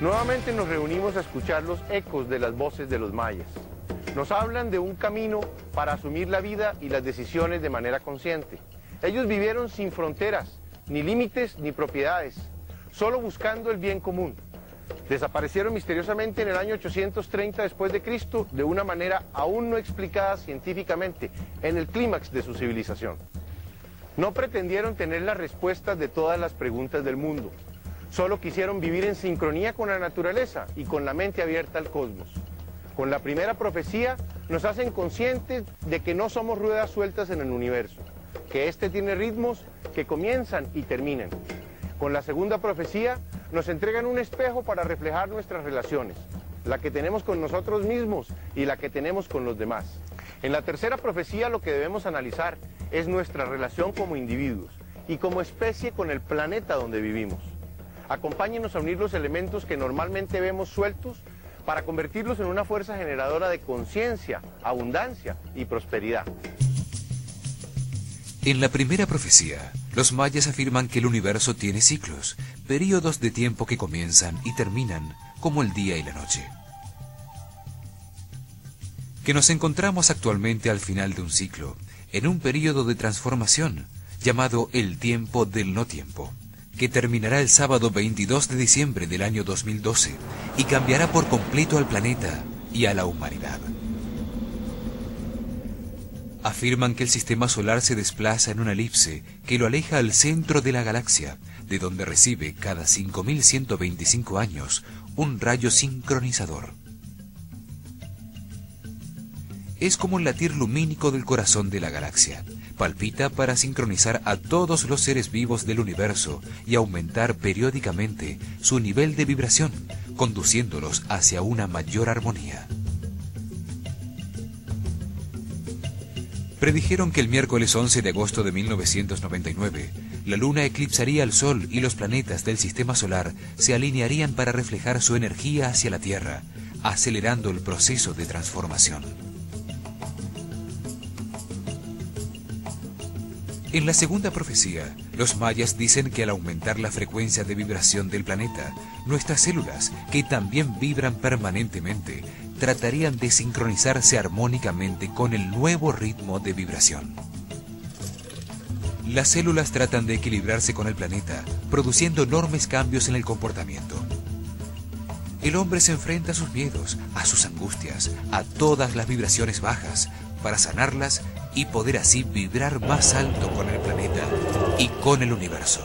Nuevamente nos reunimos a escuchar los ecos de las voces de los mayas. Nos hablan de un camino para asumir la vida y las decisiones de manera consciente. Ellos vivieron sin fronteras, ni límites, ni propiedades, solo buscando el bien común. Desaparecieron misteriosamente en el año 830 después de Cristo de una manera aún no explicada científicamente, en el clímax de su civilización. No pretendieron tener las respuestas de todas las preguntas del mundo. Solo quisieron vivir en sincronía con la naturaleza y con la mente abierta al cosmos. Con la primera profecía nos hacen conscientes de que no somos ruedas sueltas en el universo, que éste tiene ritmos que comienzan y terminan. Con la segunda profecía nos entregan un espejo para reflejar nuestras relaciones, la que tenemos con nosotros mismos y la que tenemos con los demás. En la tercera profecía lo que debemos analizar es nuestra relación como individuos y como especie con el planeta donde vivimos. Acompáñenos a unir los elementos que normalmente vemos sueltos para convertirlos en una fuerza generadora de conciencia, abundancia y prosperidad. En la primera profecía, los mayas afirman que el universo tiene ciclos, períodos de tiempo que comienzan y terminan, como el día y la noche. Que nos encontramos actualmente al final de un ciclo, en un período de transformación, llamado el tiempo del no tiempo, que terminará el sábado 22 de diciembre del año 2012 y cambiará por completo al planeta y a la humanidad. Afirman que el sistema solar se desplaza en una elipse que lo aleja al centro de la galaxia, de donde recibe cada 5.125 años un rayo sincronizador. Es como el latir lumínico del corazón de la galaxia. Palpita para sincronizar a todos los seres vivos del universo y aumentar periódicamente su nivel de vibración, conduciéndolos hacia una mayor armonía. Predijeron que el miércoles 11 de agosto de 1999, la Luna eclipsaría al Sol y los planetas del Sistema Solar se alinearían para reflejar su energía hacia la Tierra, acelerando el proceso de transformación. En la segunda profecía, los mayas dicen que al aumentar la frecuencia de vibración del planeta, nuestras células, que también vibran permanentemente, tratarían de sincronizarse armónicamente con el nuevo ritmo de vibración. Las células tratan de equilibrarse con el planeta, produciendo enormes cambios en el comportamiento. El hombre se enfrenta a sus miedos, a sus angustias, a todas las vibraciones bajas, para sanarlas y poder así vibrar más alto con el planeta y con el universo.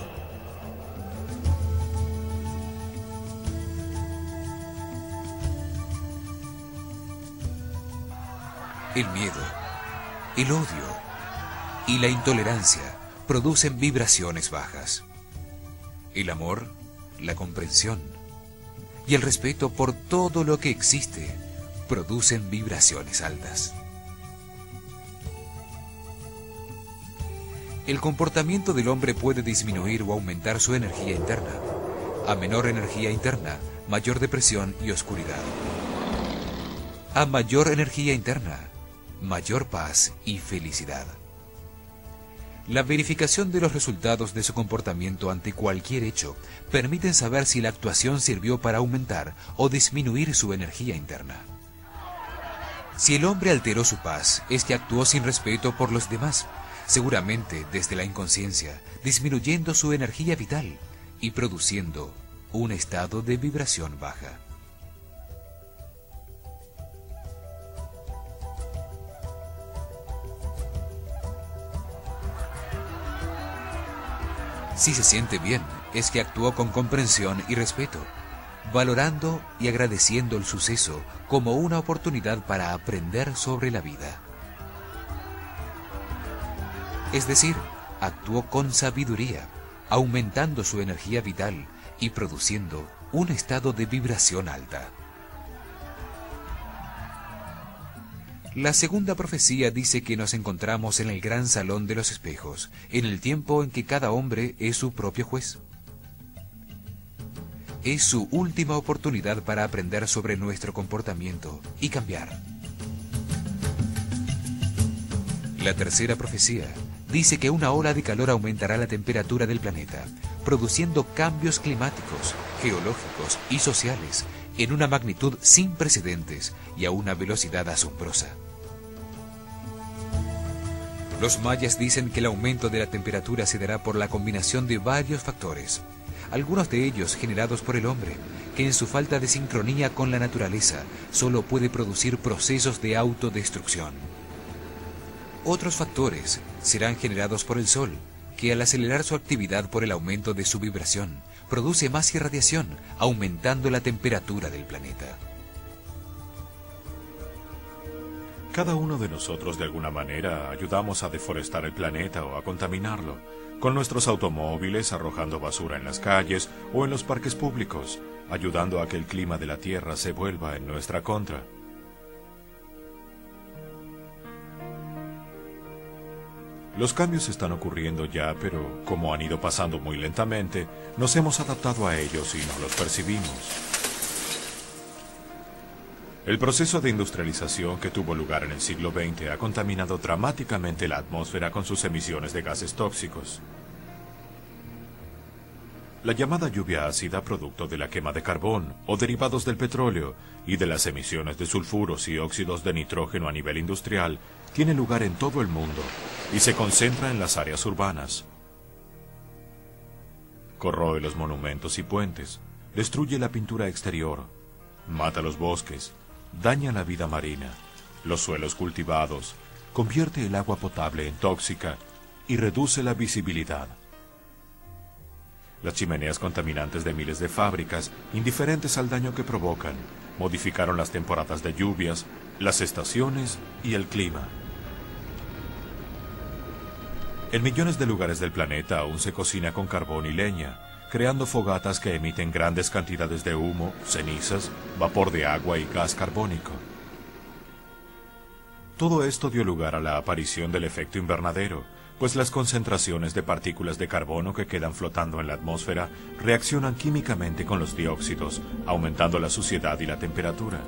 El miedo, el odio y la intolerancia producen vibraciones bajas. El amor, la comprensión y el respeto por todo lo que existe producen vibraciones altas. El comportamiento del hombre puede disminuir o aumentar su energía interna. A menor energía interna, mayor depresión y oscuridad. A mayor energía interna, mayor paz y felicidad. La verificación de los resultados de su comportamiento ante cualquier hecho permiten saber si la actuación sirvió para aumentar o disminuir su energía interna. Si el hombre alteró su paz, es que actuó sin respeto por los demás, seguramente desde la inconsciencia, disminuyendo su energía vital y produciendo un estado de vibración baja. Si se siente bien, es que actuó con comprensión y respeto, valorando y agradeciendo el suceso como una oportunidad para aprender sobre la vida. Es decir, actuó con sabiduría, aumentando su energía vital y produciendo un estado de vibración alta. La segunda profecía dice que nos encontramos en el gran salón de los espejos, en el tiempo en que cada hombre es su propio juez. Es su última oportunidad para aprender sobre nuestro comportamiento y cambiar. La tercera profecía dice que una ola de calor aumentará la temperatura del planeta, produciendo cambios climáticos, geológicos y sociales en una magnitud sin precedentes y a una velocidad asombrosa. Los mayas dicen que el aumento de la temperatura se dará por la combinación de varios factores, algunos de ellos generados por el hombre, que en su falta de sincronía con la naturaleza solo puede producir procesos de autodestrucción. Otros factores serán generados por el Sol, que al acelerar su actividad por el aumento de su vibración, produce más irradiación, aumentando la temperatura del planeta. Cada uno de nosotros de alguna manera ayudamos a deforestar el planeta o a contaminarlo, con nuestros automóviles arrojando basura en las calles o en los parques públicos, ayudando a que el clima de la Tierra se vuelva en nuestra contra. Los cambios están ocurriendo ya, pero como han ido pasando muy lentamente, nos hemos adaptado a ellos y no los percibimos. El proceso de industrialización que tuvo lugar en el siglo XX ha contaminado dramáticamente la atmósfera con sus emisiones de gases tóxicos. La llamada lluvia ácida, producto de la quema de carbón o derivados del petróleo y de las emisiones de sulfuros y óxidos de nitrógeno a nivel industrial, tiene lugar en todo el mundo y se concentra en las áreas urbanas. Corroe los monumentos y puentes, destruye la pintura exterior, mata los bosques, daña la vida marina, los suelos cultivados, convierte el agua potable en tóxica y reduce la visibilidad. Las chimeneas contaminantes de miles de fábricas, indiferentes al daño que provocan, modificaron las temporadas de lluvias, las estaciones y el clima. En millones de lugares del planeta aún se cocina con carbón y leña, creando fogatas que emiten grandes cantidades de humo, cenizas, vapor de agua y gas carbónico. Todo esto dio lugar a la aparición del efecto invernadero, pues las concentraciones de partículas de carbono que quedan flotando en la atmósfera reaccionan químicamente con los dióxidos, aumentando la suciedad y la temperatura.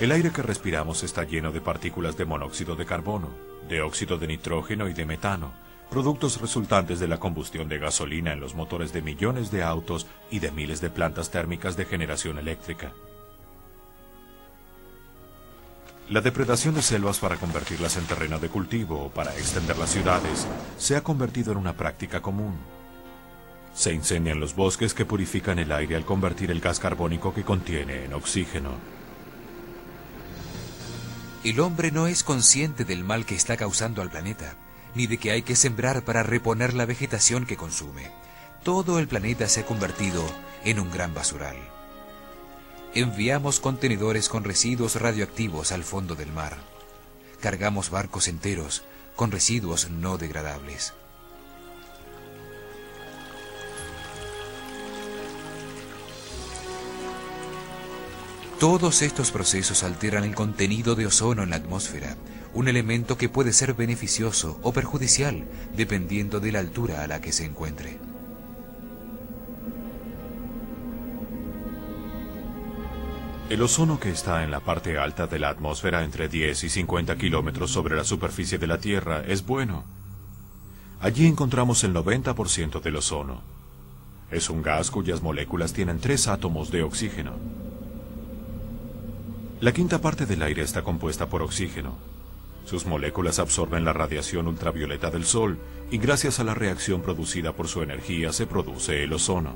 El aire que respiramos está lleno de partículas de monóxido de carbono, de óxido de nitrógeno y de metano, productos resultantes de la combustión de gasolina en los motores de millones de autos y de miles de plantas térmicas de generación eléctrica. La depredación de selvas para convertirlas en terreno de cultivo o para extender las ciudades se ha convertido en una práctica común. Se incendian los bosques que purifican el aire al convertir el gas carbónico que contiene en oxígeno. El hombre no es consciente del mal que está causando al planeta, ni de que hay que sembrar para reponer la vegetación que consume. Todo el planeta se ha convertido en un gran basural. Enviamos contenedores con residuos radioactivos al fondo del mar. Cargamos barcos enteros con residuos no degradables. Todos estos procesos alteran el contenido de ozono en la atmósfera, un elemento que puede ser beneficioso o perjudicial dependiendo de la altura a la que se encuentre. El ozono, que está en la parte alta de la atmósfera entre 10 y 50 kilómetros sobre la superficie de la Tierra, es bueno. Allí encontramos el 90% del ozono. Es un gas cuyas moléculas tienen 3 átomos de oxígeno. La quinta parte del aire está compuesta por oxígeno. Sus moléculas absorben la radiación ultravioleta del Sol y gracias a la reacción producida por su energía se produce el ozono.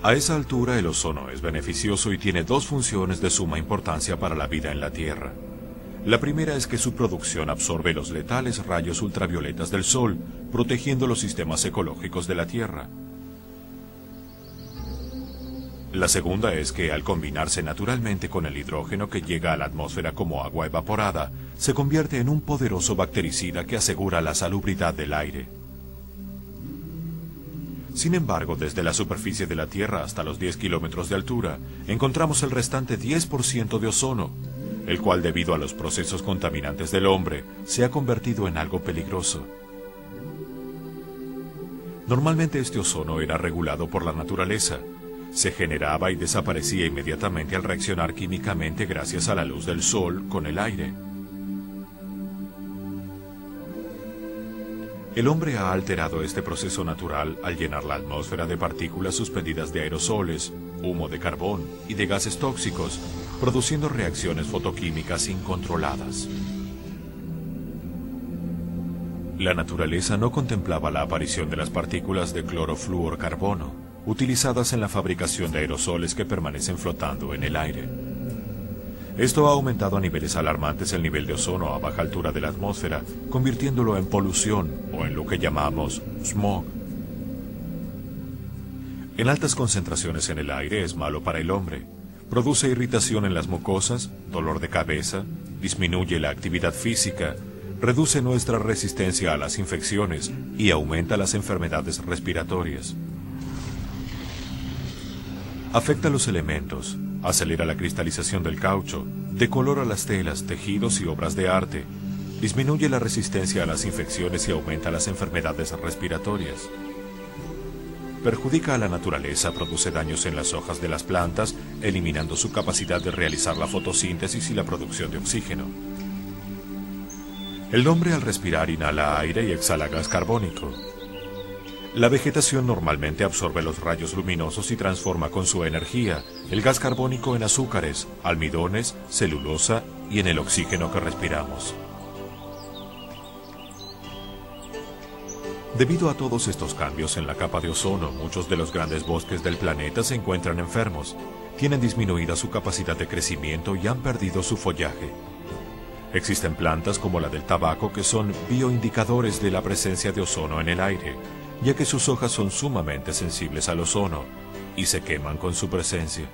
A esa altura el ozono es beneficioso y tiene 2 funciones de suma importancia para la vida en la Tierra. La primera es que su producción absorbe los letales rayos ultravioletas del Sol, protegiendo los sistemas ecológicos de la Tierra. La segunda es que al combinarse naturalmente con el hidrógeno que llega a la atmósfera como agua evaporada, se convierte en un poderoso bactericida que asegura la salubridad del aire. Sin embargo, desde la superficie de la Tierra hasta los 10 kilómetros de altura, encontramos el restante 10% de ozono, el cual, debido a los procesos contaminantes del hombre, se ha convertido en algo peligroso. Normalmente este ozono era regulado por la naturaleza. Se generaba y desaparecía inmediatamente al reaccionar químicamente gracias a la luz del sol con el aire. El hombre ha alterado este proceso natural al llenar la atmósfera de partículas suspendidas de aerosoles, humo de carbón y de gases tóxicos, produciendo reacciones fotoquímicas incontroladas. La naturaleza no contemplaba la aparición de las partículas de clorofluorcarbono, utilizadas en la fabricación de aerosoles que permanecen flotando en el aire. Esto ha aumentado a niveles alarmantes el nivel de ozono a baja altura de la atmósfera, convirtiéndolo en polución o en lo que llamamos smog. En altas concentraciones en el aire es malo para el hombre. Produce irritación en las mucosas, dolor de cabeza, disminuye la actividad física, reduce nuestra resistencia a las infecciones y aumenta las enfermedades respiratorias. Afecta los elementos, acelera la cristalización del caucho, decolora las telas, tejidos y obras de arte, disminuye la resistencia a las infecciones y aumenta las enfermedades respiratorias. Perjudica a la naturaleza, produce daños en las hojas de las plantas, eliminando su capacidad de realizar la fotosíntesis y la producción de oxígeno. El hombre al respirar inhala aire y exhala gas carbónico. La vegetación normalmente absorbe los rayos luminosos y transforma con su energía el gas carbónico en azúcares, almidones, celulosa y en el oxígeno que respiramos. Debido a todos estos cambios en la capa de ozono, muchos de los grandes bosques del planeta se encuentran enfermos, tienen disminuida su capacidad de crecimiento y han perdido su follaje. Existen plantas como la del tabaco que son bioindicadores de la presencia de ozono en el aire, ya que sus hojas son sumamente sensibles al ozono y se queman con su presencia.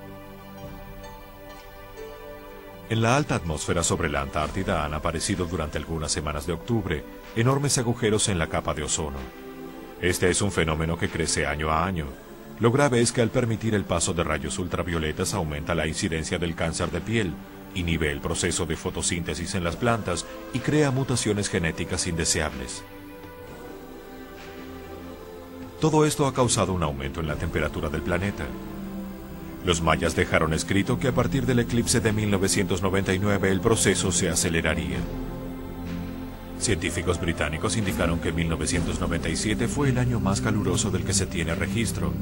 En la alta atmósfera sobre la Antártida han aparecido durante algunas semanas de octubre enormes agujeros en la capa de ozono. Este es un fenómeno que crece año a año. Lo grave es que al permitir el paso de rayos ultravioletas aumenta la incidencia del cáncer de piel, inhibe el proceso de fotosíntesis en las plantas y crea mutaciones genéticas indeseables. Todo esto ha causado un aumento en la temperatura del planeta. Los mayas dejaron escrito que a partir del eclipse de 1999 el proceso se aceleraría. Científicos británicos indicaron que 1997 fue el año más caluroso del que se tiene registro.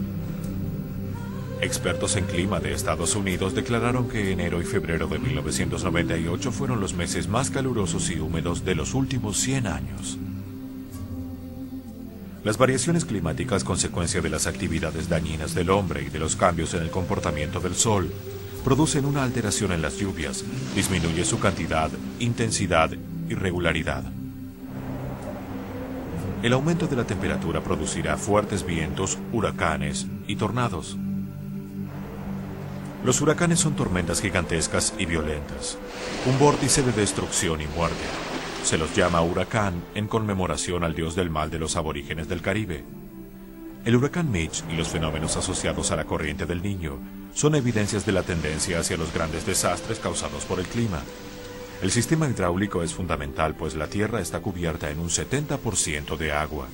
Expertos en clima de Estados Unidos declararon que enero y febrero de 1998 fueron los meses más calurosos y húmedos de los últimos 100 años. Las variaciones climáticas, consecuencia de las actividades dañinas del hombre y de los cambios en el comportamiento del sol, producen una alteración en las lluvias, disminuye su cantidad, intensidad y regularidad. El aumento de la temperatura producirá fuertes vientos, huracanes y tornados. Los huracanes son tormentas gigantescas y violentas, un vórtice de destrucción y muerte. Se los llama huracán en conmemoración al dios del mal de los aborígenes del Caribe. El huracán Mitch y los fenómenos asociados a la corriente del Niño son evidencias de la tendencia hacia los grandes desastres causados por el clima. El sistema hidráulico es fundamental, pues la Tierra está cubierta en un 70% de agua.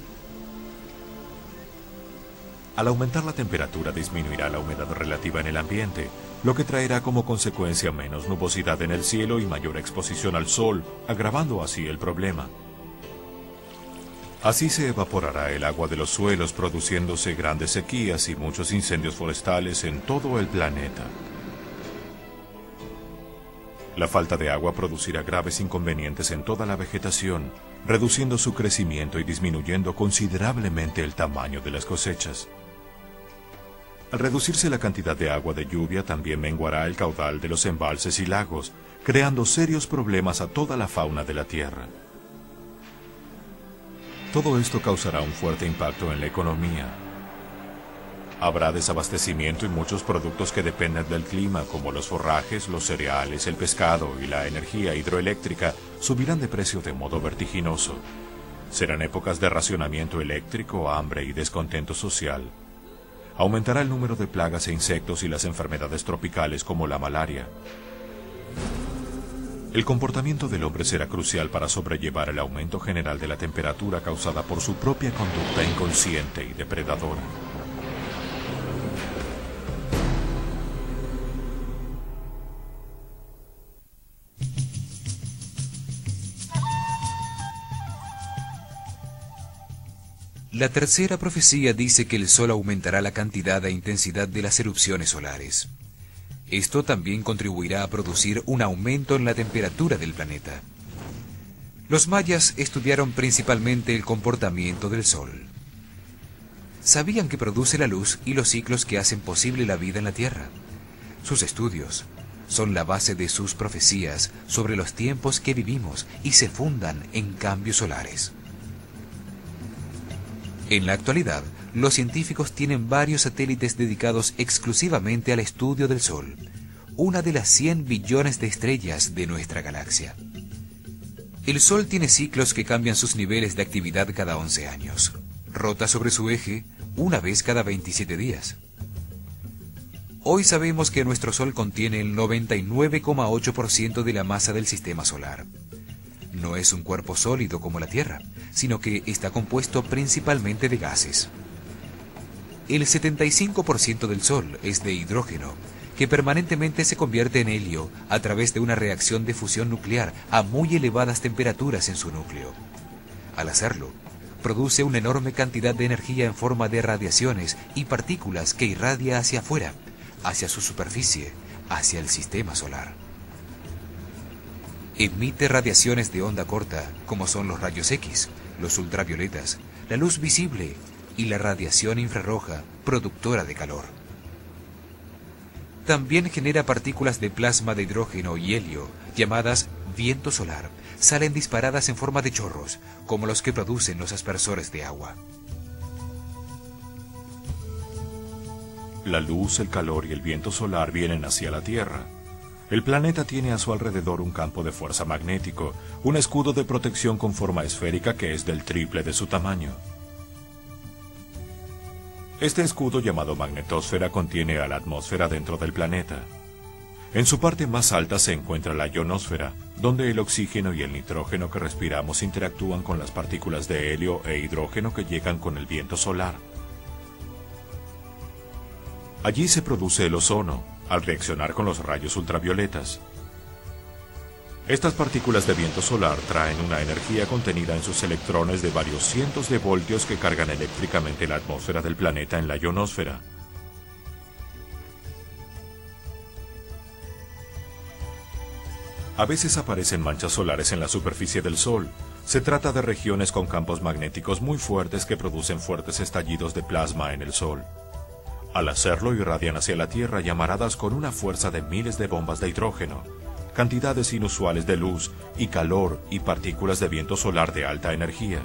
Al aumentar la temperatura disminuirá la humedad relativa en el ambiente, lo que traerá como consecuencia menos nubosidad en el cielo y mayor exposición al sol, agravando así el problema. Así se evaporará el agua de los suelos, produciéndose grandes sequías y muchos incendios forestales en todo el planeta. La falta de agua producirá graves inconvenientes en toda la vegetación, reduciendo su crecimiento y disminuyendo considerablemente el tamaño de las cosechas. Al reducirse la cantidad de agua de lluvia, también menguará el caudal de los embalses y lagos, creando serios problemas a toda la fauna de la Tierra. Todo esto causará un fuerte impacto en la economía. Habrá desabastecimiento y muchos productos que dependen del clima, como los forrajes, los cereales, el pescado y la energía hidroeléctrica, subirán de precio de modo vertiginoso. Serán épocas de racionamiento eléctrico, hambre y descontento social. Aumentará el número de plagas e insectos y las enfermedades tropicales como la malaria. El comportamiento del hombre será crucial para sobrellevar el aumento general de la temperatura causada por su propia conducta inconsciente y depredadora. La tercera profecía dice que el Sol aumentará la cantidad e intensidad de las erupciones solares. Esto también contribuirá a producir un aumento en la temperatura del planeta. Los mayas estudiaron principalmente el comportamiento del Sol. Sabían que produce la luz y los ciclos que hacen posible la vida en la Tierra. Sus estudios son la base de sus profecías sobre los tiempos que vivimos y se fundan en cambios solares. En la actualidad, los científicos tienen varios satélites dedicados exclusivamente al estudio del Sol, una de las 100 billones de estrellas de nuestra galaxia. El Sol tiene ciclos que cambian sus niveles de actividad cada 11 años. Rota sobre su eje una vez cada 27 días. Hoy sabemos que nuestro Sol contiene el 99,8% de la masa del sistema solar. No es un cuerpo sólido como la Tierra, sino que está compuesto principalmente de gases. El 75% del Sol es de hidrógeno, que permanentemente se convierte en helio a través de una reacción de fusión nuclear a muy elevadas temperaturas en su núcleo. Al hacerlo, produce una enorme cantidad de energía en forma de radiaciones y partículas que irradia hacia afuera, hacia su superficie, hacia el sistema solar. Emite radiaciones de onda corta, como son los rayos X, los ultravioletas, la luz visible y la radiación infrarroja, productora de calor. También genera partículas de plasma de hidrógeno y helio, llamadas viento solar. Salen disparadas en forma de chorros, como los que producen los aspersores de agua. La luz, el calor y el viento solar vienen hacia la Tierra. El planeta tiene a su alrededor un campo de fuerza magnético, un escudo de protección con forma esférica que es del triple de su tamaño. Este escudo llamado magnetosfera contiene a la atmósfera dentro del planeta. En su parte más alta se encuentra la ionosfera, donde el oxígeno y el nitrógeno que respiramos interactúan con las partículas de helio e hidrógeno que llegan con el viento solar. Allí se produce el ozono, al reaccionar con los rayos ultravioletas. Estas partículas de viento solar traen una energía contenida en sus electrones de varios cientos de voltios que cargan eléctricamente la atmósfera del planeta en la ionosfera. A veces aparecen manchas solares en la superficie del Sol. Se trata de regiones con campos magnéticos muy fuertes que producen fuertes estallidos de plasma en el Sol. Al hacerlo irradian hacia la Tierra llamaradas con una fuerza de miles de bombas de hidrógeno, cantidades inusuales de luz y calor y partículas de viento solar de alta energía.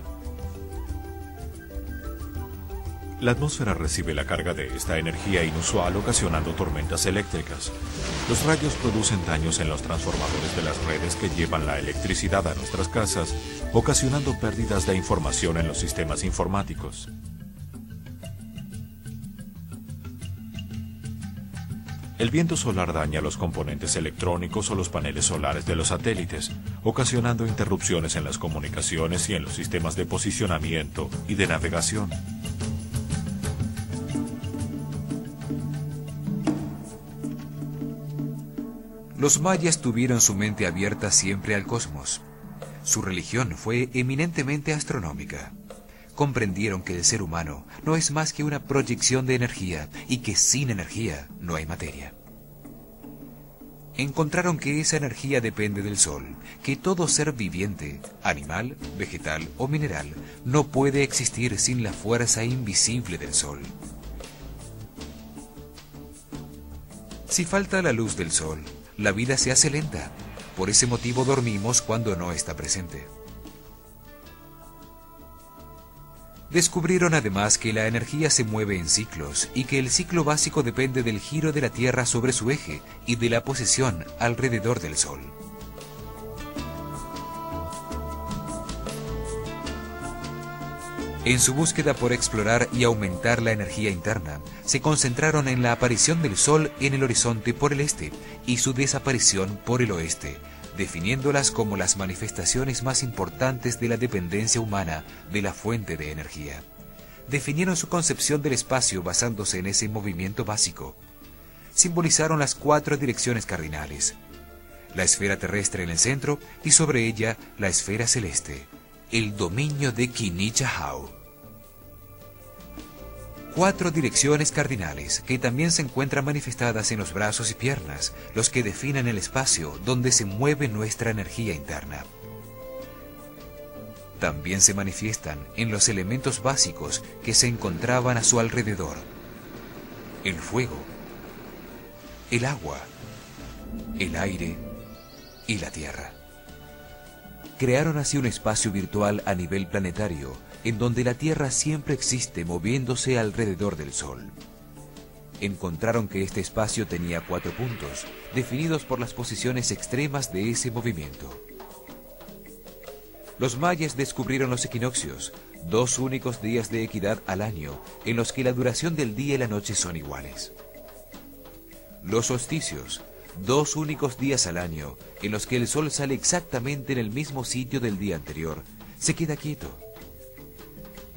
La atmósfera recibe la carga de esta energía inusual ocasionando tormentas eléctricas. Los rayos producen daños en los transformadores de las redes que llevan la electricidad a nuestras casas, ocasionando pérdidas de información en los sistemas informáticos. El viento solar daña los componentes electrónicos o los paneles solares de los satélites, ocasionando interrupciones en las comunicaciones y en los sistemas de posicionamiento y de navegación. Los mayas tuvieron su mente abierta siempre al cosmos. Su religión fue eminentemente astronómica. Comprendieron que el ser humano no es más que una proyección de energía y que sin energía no hay materia. Encontraron que esa energía depende del Sol, que todo ser viviente, animal, vegetal o mineral, no puede existir sin la fuerza invisible del Sol. Si falta la luz del Sol, la vida se hace lenta. Por ese motivo dormimos cuando no está presente. Descubrieron además que la energía se mueve en ciclos y que el ciclo básico depende del giro de la Tierra sobre su eje y de la posición alrededor del Sol. En su búsqueda por explorar y aumentar la energía interna, se concentraron en la aparición del Sol en el horizonte por el este y su desaparición por el oeste, definiéndolas como las manifestaciones más importantes de la dependencia humana de la fuente de energía. Definieron su concepción del espacio basándose en ese movimiento básico. Simbolizaron las 4 direcciones cardinales: la esfera terrestre en el centro y sobre ella la esfera celeste, el dominio de Kinichahau. 4 direcciones cardinales que también se encuentran manifestadas en los brazos y piernas, los que definen el espacio donde se mueve nuestra energía interna. También se manifiestan en los elementos básicos que se encontraban a su alrededor: el fuego, el agua, el aire y la tierra. Crearon así un espacio virtual a nivel planetario, en donde la Tierra siempre existe moviéndose alrededor del Sol. Encontraron que este espacio tenía 4 puntos, definidos por las posiciones extremas de ese movimiento. Los mayas descubrieron los equinoccios, 2 únicos días de equidad al año, en los que la duración del día y la noche son iguales. Los solsticios, 2 únicos días al año, en los que el sol sale exactamente en el mismo sitio del día anterior, se queda quieto.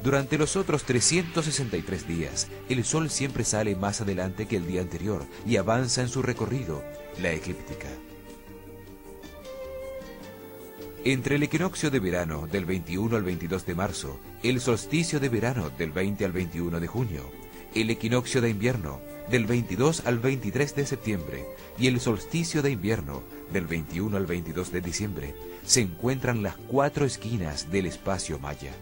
Durante los otros 363 días, el sol siempre sale más adelante que el día anterior y avanza en su recorrido, la eclíptica. Entre el equinoccio de verano del 21 al 22 de marzo, el solsticio de verano del 20 al 21 de junio, el equinoccio de invierno del 22 al 23 de septiembre y el solsticio de invierno del 21 al 22 de diciembre, se encuentran las 4 esquinas del espacio maya.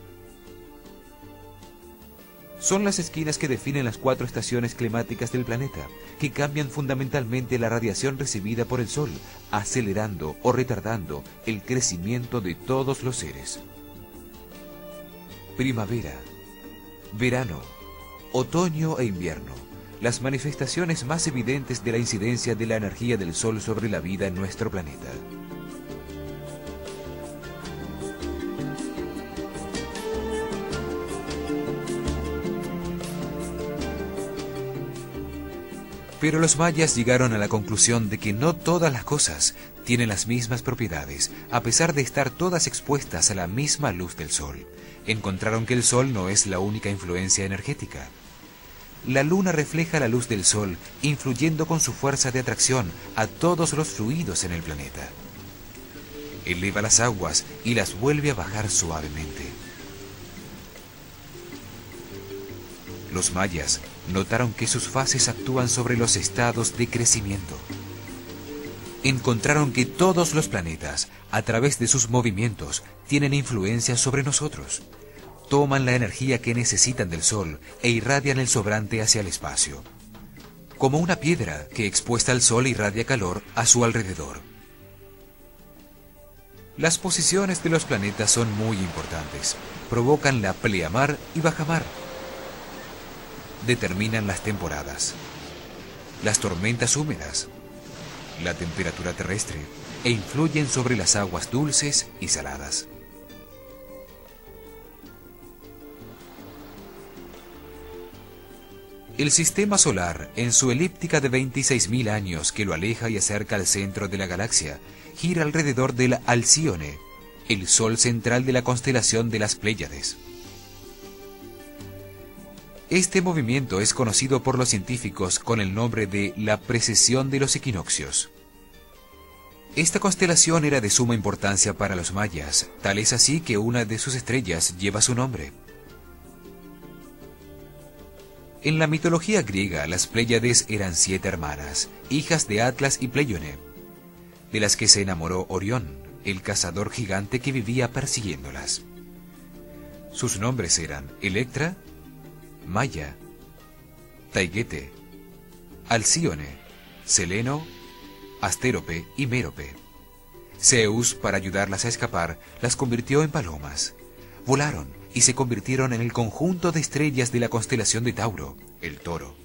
Son las esquinas que definen las 4 estaciones climáticas del planeta, que cambian fundamentalmente la radiación recibida por el Sol, acelerando o retardando el crecimiento de todos los seres. Primavera, verano, otoño e invierno, las manifestaciones más evidentes de la incidencia de la energía del Sol sobre la vida en nuestro planeta. Pero los mayas llegaron a la conclusión de que no todas las cosas tienen las mismas propiedades, a pesar de estar todas expuestas a la misma luz del sol. Encontraron que el sol no es la única influencia energética. La luna refleja la luz del sol, influyendo con su fuerza de atracción a todos los fluidos en el planeta. Eleva las aguas y las vuelve a bajar suavemente. Los mayas notaron que sus fases actúan sobre los estados de crecimiento. Encontraron que todos los planetas, a través de sus movimientos, tienen influencia sobre nosotros. Toman la energía que necesitan del Sol e irradian el sobrante hacia el espacio. Como una piedra que expuesta al Sol irradia calor a su alrededor. Las posiciones de los planetas son muy importantes. Provocan la pleamar y bajamar. Determinan las temporadas, las tormentas húmedas, la temperatura terrestre e influyen sobre las aguas dulces y saladas. El sistema solar, en su elíptica de 26.000 años que lo aleja y acerca al centro de la galaxia, gira alrededor del Alcíone, el sol central de la constelación de las Pléyades. Este movimiento es conocido por los científicos con el nombre de la precesión de los equinoccios. Esta constelación era de suma importancia para los mayas, tal es así que una de sus estrellas lleva su nombre. En la mitología griega, las Pléyades eran 7 hermanas, hijas de Atlas y Pleione, de las que se enamoró Orión, el cazador gigante que vivía persiguiéndolas. Sus nombres eran Electra, Maya, Taiguete, Alcíone, Seleno, Astérope y Mérope. Zeus, para ayudarlas a escapar, las convirtió en palomas. Volaron y se convirtieron en el conjunto de estrellas de la constelación de Tauro, el Toro.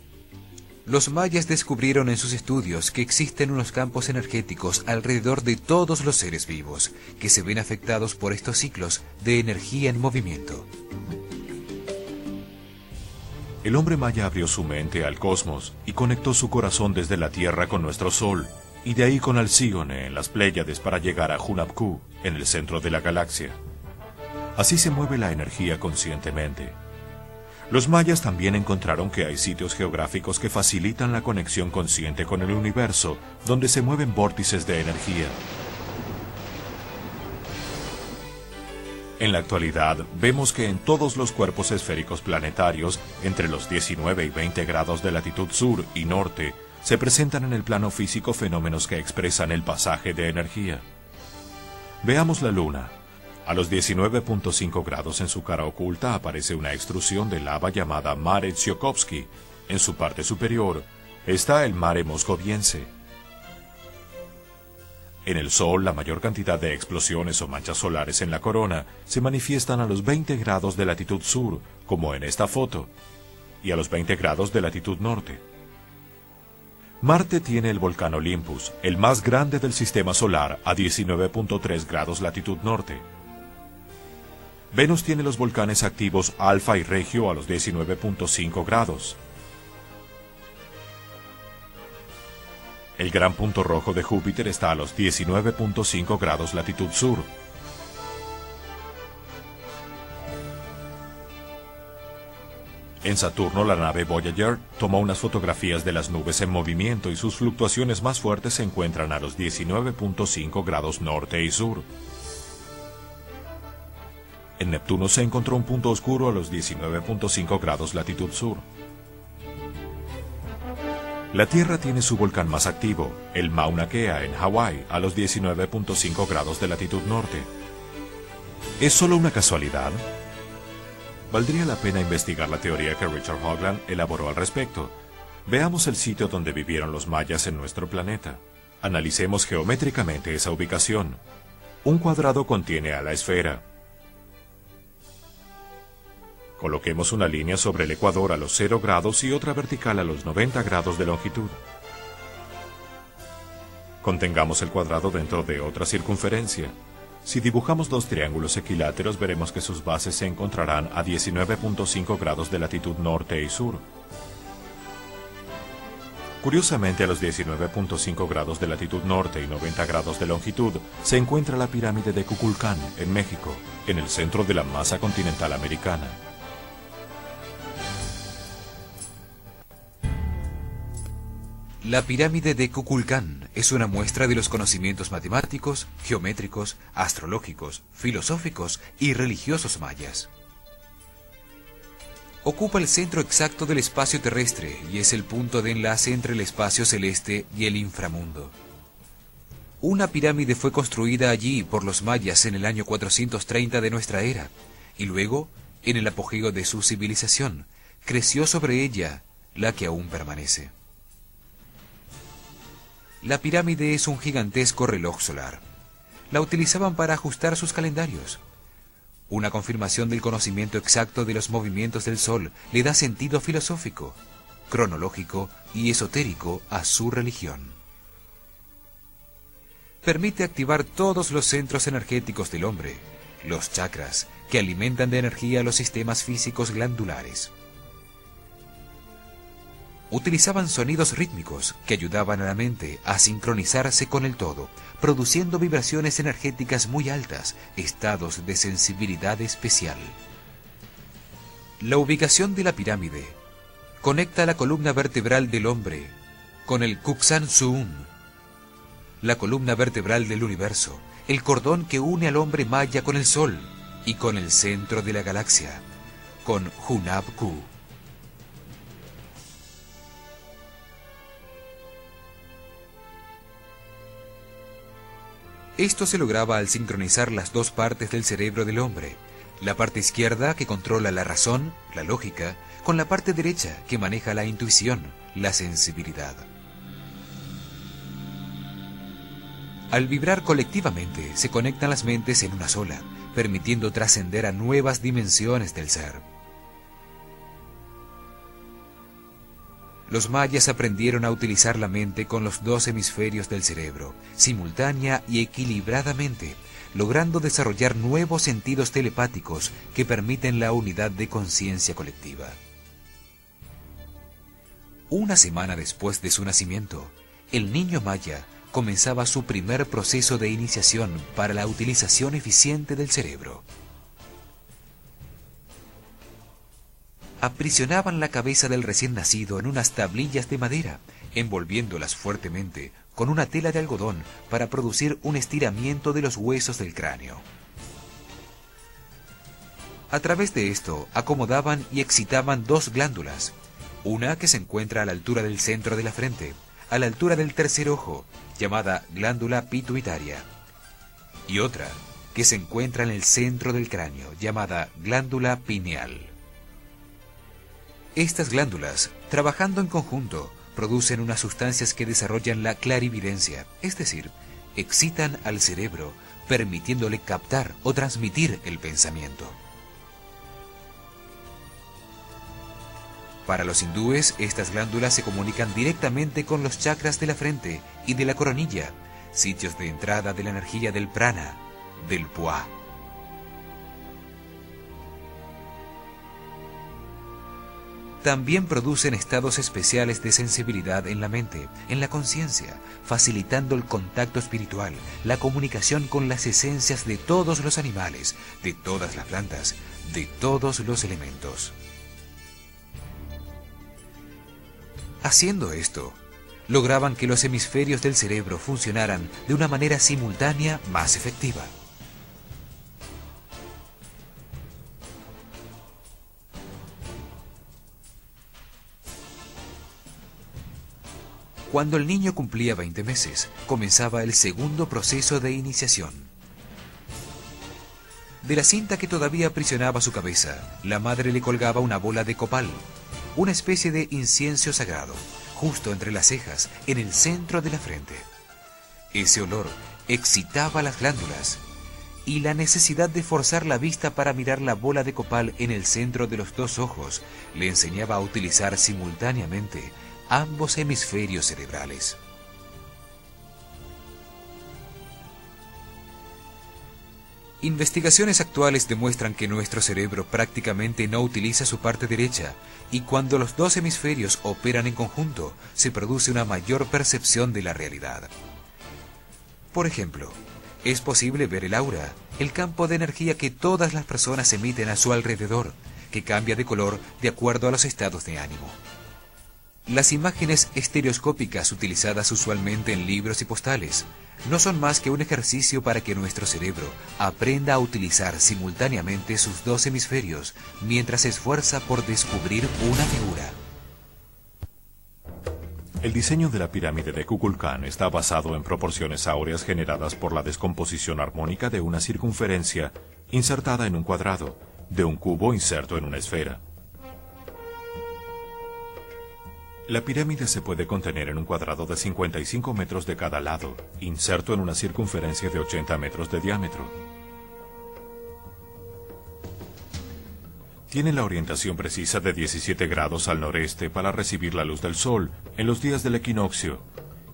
Los mayas descubrieron en sus estudios que existen unos campos energéticos alrededor de todos los seres vivos, que se ven afectados por estos ciclos de energía en movimiento. El hombre maya abrió su mente al cosmos y conectó su corazón desde la Tierra con nuestro Sol, y de ahí con Alcíone en las Pléyades para llegar a Hunabku, en el centro de la galaxia. Así se mueve la energía conscientemente. Los mayas también encontraron que hay sitios geográficos que facilitan la conexión consciente con el universo, donde se mueven vórtices de energía. En la actualidad, vemos que en todos los cuerpos esféricos planetarios, entre los 19 y 20 grados de latitud sur y norte, se presentan en el plano físico fenómenos que expresan el pasaje de energía. Veamos la Luna. A los 19.5 grados en su cara oculta aparece una extrusión de lava llamada Mare Tsiolkovsky. En su parte superior está el Mare Moscoviense. En el Sol, la mayor cantidad de explosiones o manchas solares en la corona se manifiestan a los 20 grados de latitud sur, como en esta foto, y a los 20 grados de latitud norte. Marte tiene el volcán Olympus, el más grande del sistema solar, a 19.3 grados latitud norte. Venus tiene los volcanes activos Alfa y Regio a los 19.5 grados. El gran punto rojo de Júpiter está a los 19.5 grados latitud sur. En Saturno, la nave Voyager tomó unas fotografías de las nubes en movimiento y sus fluctuaciones más fuertes se encuentran a los 19.5 grados norte y sur. En Neptuno se encontró un punto oscuro a los 19.5 grados latitud sur. La Tierra tiene su volcán más activo, el Mauna Kea en Hawái, a los 19.5 grados de latitud norte. ¿Es solo una casualidad? Valdría la pena investigar la teoría que Richard Hoagland elaboró al respecto. Veamos el sitio donde vivieron los mayas en nuestro planeta. Analicemos geométricamente esa ubicación. Un cuadrado contiene a la esfera. Coloquemos una línea sobre el ecuador a los 0 grados y otra vertical a los 90 grados de longitud. Contengamos el cuadrado dentro de otra circunferencia. Si dibujamos dos triángulos equiláteros, veremos que sus bases se encontrarán a 19.5 grados de latitud norte y sur. Curiosamente, a los 19.5 grados de latitud norte y 90 grados de longitud, se encuentra la pirámide de Kukulcán, en México, en el centro de la masa continental americana. La pirámide de Kukulcán es una muestra de los conocimientos matemáticos, geométricos, astrológicos, filosóficos y religiosos mayas. Ocupa el centro exacto del espacio terrestre y es el punto de enlace entre el espacio celeste y el inframundo. Una pirámide fue construida allí por los mayas en el año 430 de nuestra era, y luego, en el apogeo de su civilización, creció sobre ella la que aún permanece. La pirámide es un gigantesco reloj solar. La utilizaban para ajustar sus calendarios. Una confirmación del conocimiento exacto de los movimientos del Sol le da sentido filosófico, cronológico y esotérico a su religión. Permite activar todos los centros energéticos del hombre, los chakras, que alimentan de energía los sistemas físicos glandulares. Utilizaban sonidos rítmicos que ayudaban a la mente a sincronizarse con el todo, produciendo vibraciones energéticas muy altas, estados de sensibilidad especial. La ubicación de la pirámide conecta la columna vertebral del hombre con el Kuksan-Suun, la columna vertebral del universo, el cordón que une al hombre maya con el Sol y con el centro de la galaxia, con Hunab-Ku. Esto se lograba al sincronizar las dos partes del cerebro del hombre, la parte izquierda que controla la razón, la lógica, con la parte derecha que maneja la intuición, la sensibilidad. Al vibrar colectivamente se conectan las mentes en una sola, permitiendo trascender a nuevas dimensiones del ser. Los mayas aprendieron a utilizar la mente con los dos hemisferios del cerebro, simultánea y equilibradamente, logrando desarrollar nuevos sentidos telepáticos que permiten la unidad de conciencia colectiva. Una semana después de su nacimiento, el niño maya comenzaba su primer proceso de iniciación para la utilización eficiente del cerebro. Aprisionaban la cabeza del recién nacido en unas tablillas de madera, envolviéndolas fuertemente con una tela de algodón para producir un estiramiento de los huesos del cráneo. A través de esto acomodaban y excitaban dos glándulas, una que se encuentra a la altura del centro de la frente, a la altura del tercer ojo, llamada glándula pituitaria, y otra que se encuentra en el centro del cráneo, llamada glándula pineal. Estas glándulas, trabajando en conjunto, producen unas sustancias que desarrollan la clarividencia, es decir, excitan al cerebro, permitiéndole captar o transmitir el pensamiento. Para los hindúes, estas glándulas se comunican directamente con los chakras de la frente y de la coronilla, sitios de entrada de la energía del prana, del pua. También producen estados especiales de sensibilidad en la mente, en la conciencia, facilitando el contacto espiritual, la comunicación con las esencias de todos los animales, de todas las plantas, de todos los elementos. Haciendo esto, lograban que los hemisferios del cerebro funcionaran de una manera simultánea más efectiva. Cuando el niño cumplía 20 meses, comenzaba el segundo proceso de iniciación. De la cinta que todavía aprisionaba su cabeza, la madre le colgaba una bola de copal, una especie de incienso sagrado, justo entre las cejas, en el centro de la frente. Ese olor excitaba las glándulas, y la necesidad de forzar la vista para mirar la bola de copal en el centro de los dos ojos le enseñaba a utilizar simultáneamente ambos hemisferios cerebrales. Investigaciones actuales demuestran que nuestro cerebro prácticamente no utiliza su parte derecha, y cuando los dos hemisferios operan en conjunto, se produce una mayor percepción de la realidad. Por ejemplo, es posible ver el aura, el campo de energía que todas las personas emiten a su alrededor, que cambia de color de acuerdo a los estados de ánimo. Las imágenes estereoscópicas utilizadas usualmente en libros y postales no son más que un ejercicio para que nuestro cerebro aprenda a utilizar simultáneamente sus dos hemisferios mientras se esfuerza por descubrir una figura. El diseño de la pirámide de Kukulcán está basado en proporciones áureas generadas por la descomposición armónica de una circunferencia insertada en un cuadrado, de un cubo inserto en una esfera. La pirámide se puede contener en un cuadrado de 55 metros de cada lado, inserto en una circunferencia de 80 metros de diámetro. Tiene la orientación precisa de 17 grados al noreste para recibir la luz del sol en los días del equinoccio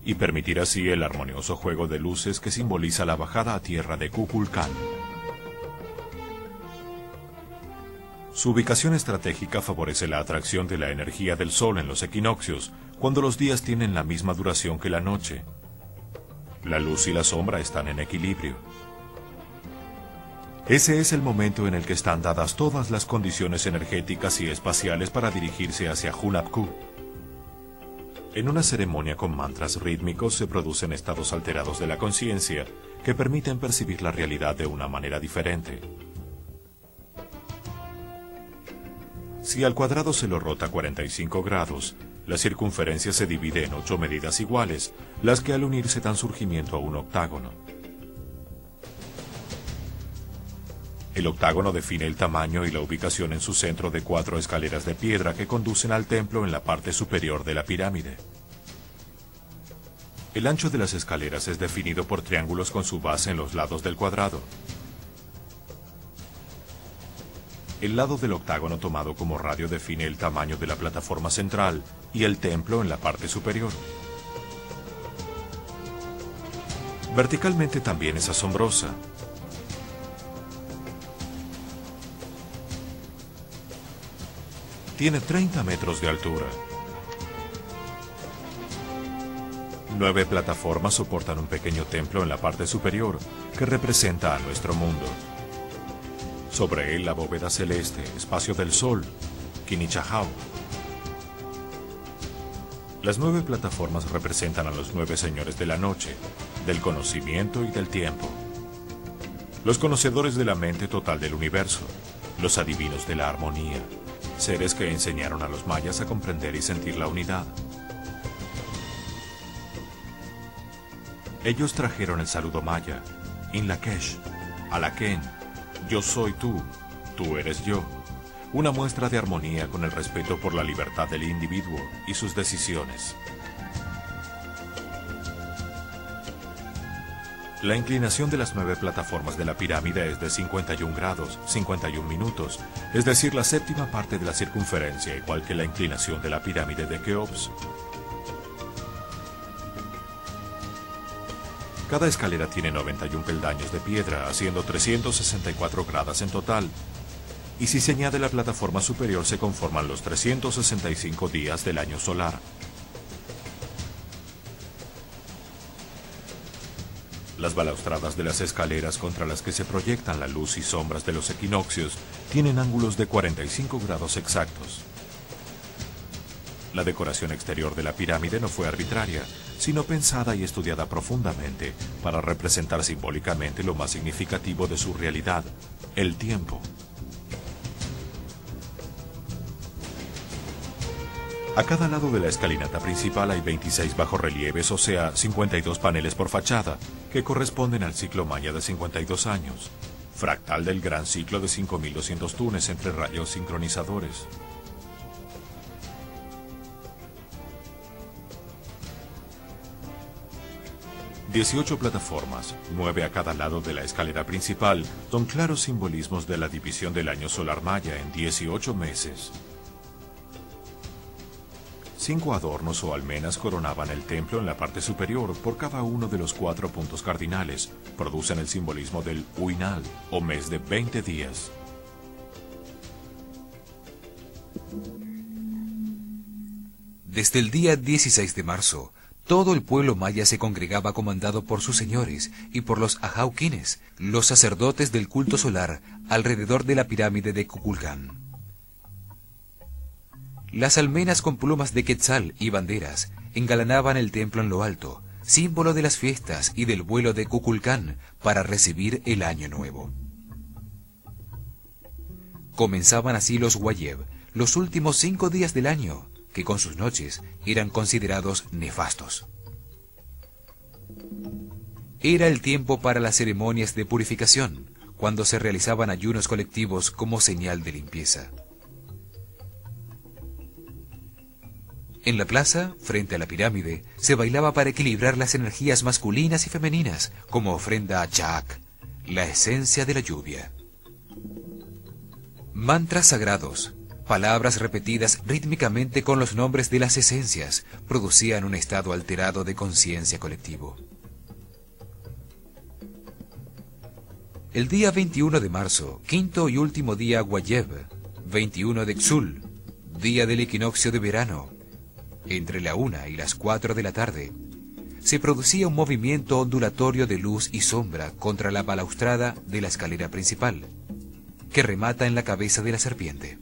y permitir así el armonioso juego de luces que simboliza la bajada a tierra de Kukulcán. Su ubicación estratégica favorece la atracción de la energía del sol en los equinoccios, cuando los días tienen la misma duración que la noche. La luz y la sombra están en equilibrio. Ese es el momento en el que están dadas todas las condiciones energéticas y espaciales para dirigirse hacia Hunabku. En una ceremonia con mantras rítmicos se producen estados alterados de la conciencia que permiten percibir la realidad de una manera diferente. Si al cuadrado se lo rota 45 grados, la circunferencia se divide en 8 medidas iguales, las que al unirse dan surgimiento a un octágono. El octágono define el tamaño y la ubicación en su centro de 4 escaleras de piedra que conducen al templo en la parte superior de la pirámide. El ancho de las escaleras es definido por triángulos con su base en los lados del cuadrado. El lado del octágono tomado como radio define el tamaño de la plataforma central y el templo en la parte superior. Verticalmente también es asombrosa. Tiene 30 metros de altura. 9 plataformas soportan un pequeño templo en la parte superior que representa a nuestro mundo. Sobre él la bóveda celeste, espacio del sol, Kinichahau. Las 9 plataformas representan a los 9 señores de la noche, del conocimiento y del tiempo. Los conocedores de la mente total del universo, los adivinos de la armonía, seres que enseñaron a los mayas a comprender y sentir la unidad. Ellos trajeron el saludo maya, In Lakesh, Alaken, yo soy tú, tú eres yo, una muestra de armonía con el respeto por la libertad del individuo y sus decisiones. La inclinación de las 9 plataformas de la pirámide es de 51 grados, 51 minutos, es decir, la séptima parte de la circunferencia, igual que la inclinación de la pirámide de Keops. Cada escalera tiene 91 peldaños de piedra, haciendo 364 gradas en total. Y si se añade la plataforma superior, se conforman los 365 días del año solar. Las balaustradas de las escaleras contra las que se proyectan la luz y sombras de los equinoccios tienen ángulos de 45 grados exactos. La decoración exterior de la pirámide no fue arbitraria, sino pensada y estudiada profundamente para representar simbólicamente lo más significativo de su realidad, el tiempo. A cada lado de la escalinata principal hay 26 bajorrelieves, o sea, 52 paneles por fachada, que corresponden al ciclo maya de 52 años, fractal del gran ciclo de 5200 tunes entre rayos sincronizadores. ...18 plataformas, 9 a cada lado de la escalera principal... son claros simbolismos de la división del año solar maya en 18 meses. 5 adornos o almenas coronaban el templo en la parte superior por cada uno de los 4 puntos cardinales. Producen el simbolismo del Uinal, o mes de 20 días. Desde el día 16 de marzo, todo el pueblo maya se congregaba comandado por sus señores y por los ajauquines, los sacerdotes del culto solar, alrededor de la pirámide de Kukulcán. Las almenas con plumas de quetzal y banderas engalanaban el templo en lo alto, símbolo de las fiestas y del vuelo de Kukulcán para recibir el año nuevo. Comenzaban así los Wayeb, los últimos 5 días del año, que con sus noches eran considerados nefastos. Era el tiempo para las ceremonias de purificación, cuando se realizaban ayunos colectivos como señal de limpieza. En la plaza, frente a la pirámide, se bailaba para equilibrar las energías masculinas y femeninas, como ofrenda a Chak, la esencia de la lluvia. Mantras sagrados, palabras repetidas rítmicamente con los nombres de las esencias, producían un estado alterado de conciencia colectivo. El día 21 de marzo, quinto y último día Wayeb, 21 de Xul, día del equinoccio de verano, entre la 1 y las 4 de la tarde, se producía un movimiento ondulatorio de luz y sombra contra la balaustrada de la escalera principal, que remata en la cabeza de la serpiente.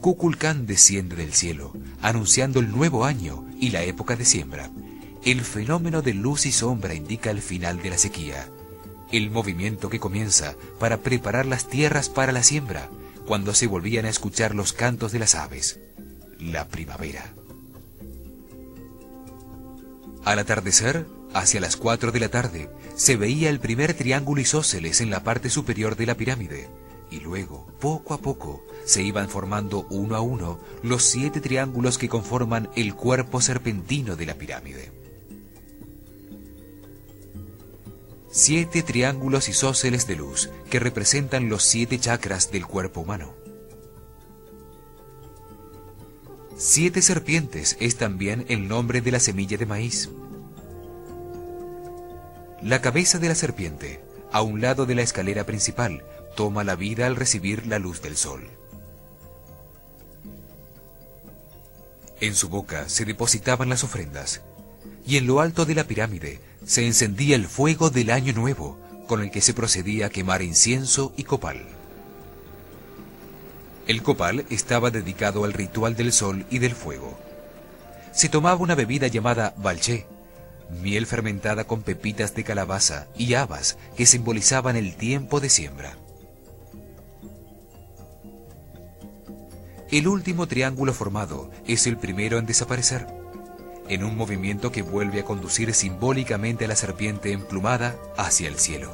Kukulcán desciende del cielo, anunciando el nuevo año y la época de siembra. El fenómeno de luz y sombra indica el final de la sequía, el movimiento que comienza para preparar las tierras para la siembra, cuando se volvían a escuchar los cantos de las aves, la primavera. Al atardecer, hacia las 4 de la tarde, se veía el primer triángulo isósceles en la parte superior de la pirámide, y luego, poco a poco, se iban formando uno a uno los 7 triángulos que conforman el cuerpo serpentino de la pirámide. 7 triángulos isósceles de luz que representan los 7 chakras del cuerpo humano. 7 serpientes es también el nombre de la semilla de maíz. La cabeza de la serpiente, a un lado de la escalera principal, toma la vida al recibir la luz del sol. En su boca se depositaban las ofrendas, y en lo alto de la pirámide se encendía el fuego del año nuevo, con el que se procedía a quemar incienso y copal. El copal estaba dedicado al ritual del sol y del fuego. Se tomaba una bebida llamada balché, miel fermentada con pepitas de calabaza y habas que simbolizaban el tiempo de siembra. El último triángulo formado es el primero en desaparecer, en un movimiento que vuelve a conducir simbólicamente a la serpiente emplumada hacia el cielo.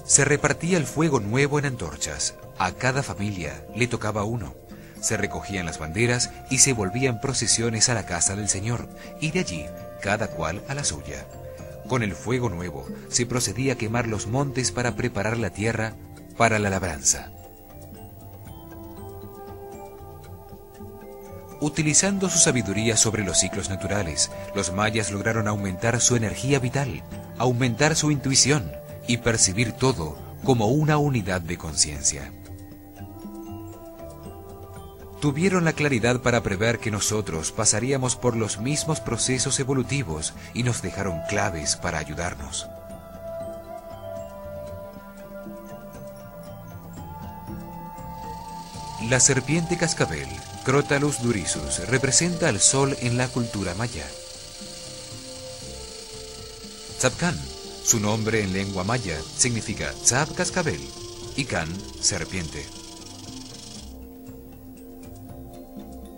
Se repartía el fuego nuevo en antorchas, a cada familia le tocaba uno. Se recogían las banderas y se volvían procesiones a la casa del Señor, y de allí cada cual a la suya. Con el fuego nuevo se procedía a quemar los montes para preparar la tierra para la labranza. Utilizando su sabiduría sobre los ciclos naturales, los mayas lograron aumentar su energía vital, aumentar su intuición y percibir todo como una unidad de conciencia. Tuvieron la claridad para prever que nosotros pasaríamos por los mismos procesos evolutivos y nos dejaron claves para ayudarnos. La serpiente cascabel, Crotalus durisus, representa al sol en la cultura maya. Tzapcan, su nombre en lengua maya, significa Tzap cascabel y Can, serpiente.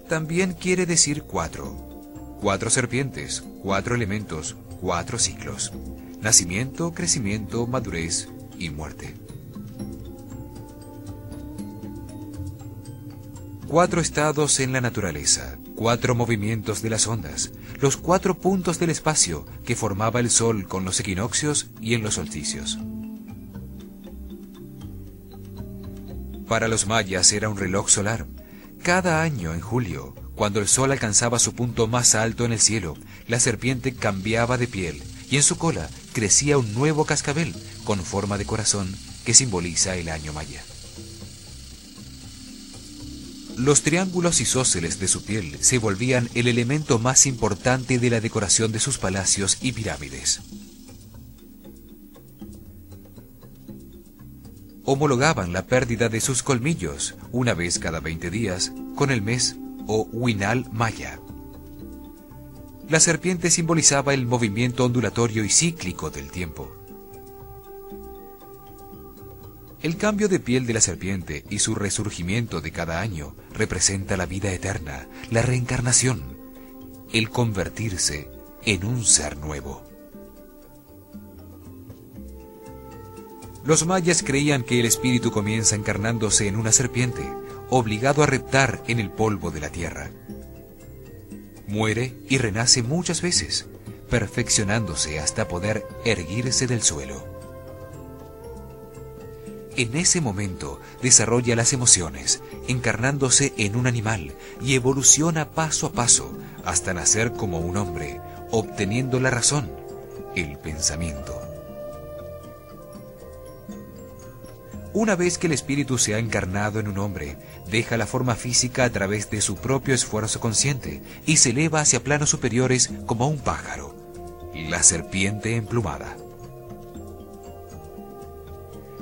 También quiere decir cuatro. 4 serpientes, 4 elementos, 4 ciclos. Nacimiento, crecimiento, madurez y muerte. 4 estados en la naturaleza, 4 movimientos de las ondas, los 4 puntos del espacio que formaba el Sol con los equinoccios y en los solsticios. Para los mayas era un reloj solar. Cada año en julio, cuando el Sol alcanzaba su punto más alto en el cielo, la serpiente cambiaba de piel y en su cola crecía un nuevo cascabel con forma de corazón que simboliza el año maya. Los triángulos isósceles de su piel se volvían el elemento más importante de la decoración de sus palacios y pirámides. Homologaban la pérdida de sus colmillos una vez cada 20 días con el mes o Huinal maya. La serpiente simbolizaba el movimiento ondulatorio y cíclico del tiempo. El cambio de piel de la serpiente y su resurgimiento de cada año representa la vida eterna, la reencarnación, el convertirse en un ser nuevo. Los mayas creían que el espíritu comienza encarnándose en una serpiente, obligado a reptar en el polvo de la tierra. Muere y renace muchas veces, perfeccionándose hasta poder erguirse del suelo. En ese momento desarrolla las emociones, encarnándose en un animal y evoluciona paso a paso hasta nacer como un hombre, obteniendo la razón, el pensamiento. Una vez que el espíritu se ha encarnado en un hombre, deja la forma física a través de su propio esfuerzo consciente y se eleva hacia planos superiores como un pájaro, la serpiente emplumada.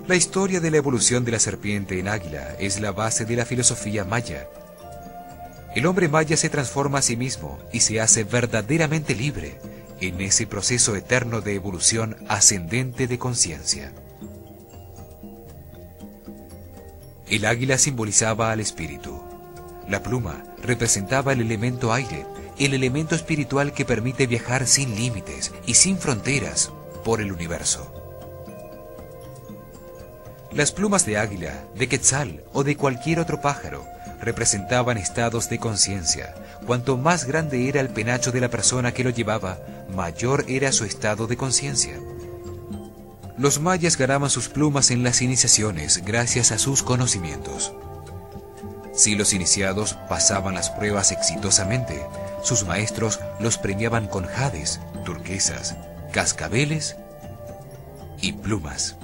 La historia de la evolución de la serpiente en águila es la base de la filosofía maya. El hombre maya se transforma a sí mismo y se hace verdaderamente libre en ese proceso eterno de evolución ascendente de conciencia. El águila simbolizaba al espíritu. La pluma representaba el elemento aire, el elemento espiritual que permite viajar sin límites y sin fronteras por el universo. Las plumas de águila, de quetzal o de cualquier otro pájaro representaban estados de conciencia. Cuanto más grande era el penacho de la persona que lo llevaba, mayor era su estado de conciencia. Los mayas ganaban sus plumas en las iniciaciones gracias a sus conocimientos. Si los iniciados pasaban las pruebas exitosamente, sus maestros los premiaban con jades, turquesas, cascabeles y plumas.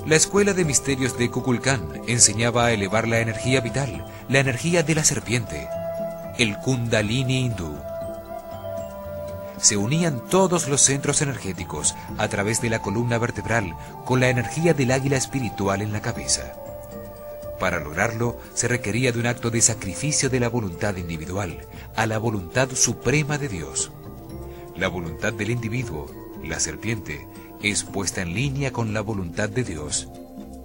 La escuela de misterios de Kukulcán enseñaba a elevar la energía vital, la energía de la serpiente, el Kundalini hindú. Se unían todos los centros energéticos a través de la columna vertebral con la energía del águila espiritual en la cabeza. Para lograrlo, se requería de un acto de sacrificio de la voluntad individual a la voluntad suprema de Dios. La voluntad del individuo, la serpiente, es puesta en línea con la voluntad de Dios,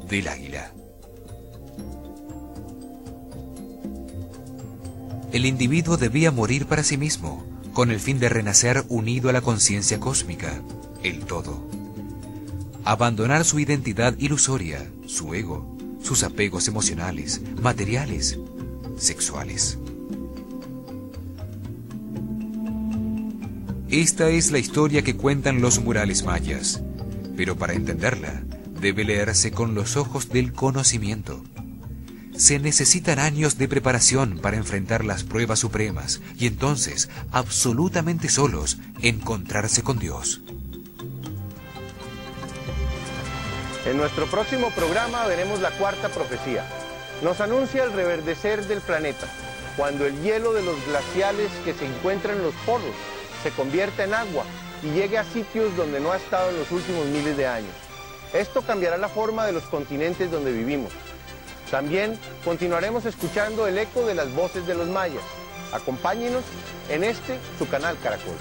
del águila. El individuo debía morir para sí mismo, con el fin de renacer unido a la conciencia cósmica, el todo. Abandonar su identidad ilusoria, su ego, sus apegos emocionales, materiales, sexuales. Esta es la historia que cuentan los murales mayas, pero para entenderla, debe leerse con los ojos del conocimiento. Se necesitan años de preparación para enfrentar las pruebas supremas y entonces, absolutamente solos, encontrarse con Dios. En nuestro próximo programa veremos la cuarta profecía. Nos anuncia el reverdecer del planeta, cuando el hielo de los glaciales que se encuentran en los polos se convierta en agua y llegue a sitios donde no ha estado en los últimos miles de años. Esto cambiará la forma de los continentes donde vivimos. También continuaremos escuchando el eco de las voces de los mayas. Acompáñenos en su canal Caracol.